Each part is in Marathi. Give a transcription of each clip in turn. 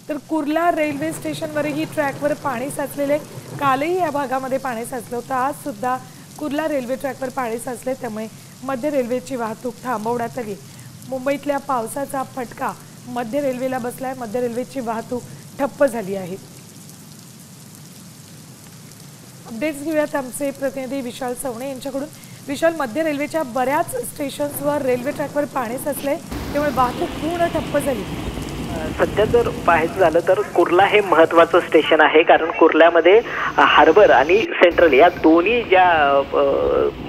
तर कुर्ला रेल्वे स्टेशनवरही ट्रॅकवर पाणी साचलेले। कालही या भागामध्ये पाणी साचलं होतं। आज सुद्धा कुर्ला रेल्वे ट्रॅकवर पाणी साचले, त्यामुळे मध्य रेल्वेची वाहतूक थांबवण्यात आली। मुंबईतल्या पावसाचा फटका मध्य रेल्वेला बसलाय। मध्य रेल्वेची वाहतूक ठप्प झाली आहे। अपडेट्स घेऊयात आमचे प्रतिनिधी विशाल सवणे यांच्याकडून। विशाल, मध्य रेल्वेच्या बऱ्याच स्टेशन्सवर रेल्वे ट्रॅकवर पाणी साचले, त्यामुळे वाहतूक पूर्ण ठप्प झाली। सध्या जर पाहायचं झालं तर कुर्ला हे महत्त्वाचं स्टेशन आहे, कारण कुर्ल्यामध्ये हार्बर आणि सेंट्रल या दोन्ही ज्या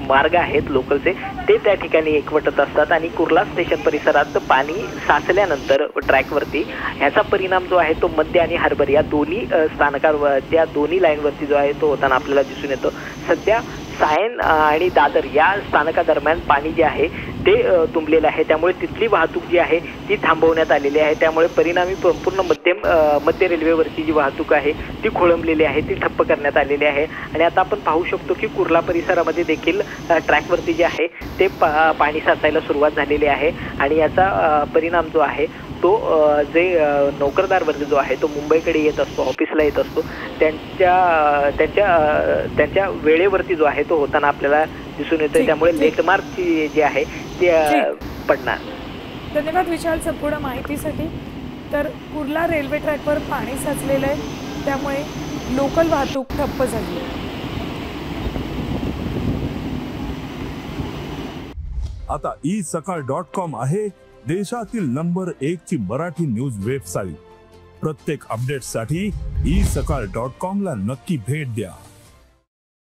मार्ग आहेत लोकलचे ते त्या ठिकाणी एकवटत असतात आणि कुर्ला स्टेशन परिसरात पाणी साचल्यानंतर ट्रॅकवरती ह्याचा परिणाम जो आहे तो मध्य आणि हार्बर या दोन्ही स्थानकांवर त्या दोन्ही लाईनवरती जो आहे तो होताना आपल्याला दिसून येतो। सध्या सायन आणि दादर या स्थानकादरम्यान पाणी जे आहे ते तुंबलेलं आहे, त्यामुळे तिथली वाहतूक जी आहे ती थांबवण्यात आलेली आहे। त्यामुळे परिणामी पूर्ण मध्य रेल्वेवरची जी वाहतूक आहे ती खोळंबलेली आहे, ती ठप्प करण्यात आलेली आहे। आणि आता आपण पाहू शकतो की कुर्ला परिसरामध्ये देखील ट्रॅकवरती जे आहे ते पाणी साचायला सुरुवात झालेली आहे आणि याचा परिणाम जो आहे तो जे नोकरदार वर्ग जो आहे तो मुंबईकडे येत असतो, ऑफिसला येत असतो, त्यांच्या वेळेवरती जो आहे तो होताना आपल्याला दिसून येतोय। त्यामुळे लेटमार्कची जी आहे ती पडणार। धन्यवाद विशाल संपूर्ण माहितीसाठी। तर कुर्ला रेल्वे ट्रॅकवर पाणी साचलेलं आहे, त्यामुळे लोकल वाहतूक ठप्प झाली आहे। आता isakal.com आहे देशातील नंबर 1 ची मराठी न्यूज वेबसाईट। प्रत्येक अपडेटसाठी isakal.com ला नक्की भेट द्या।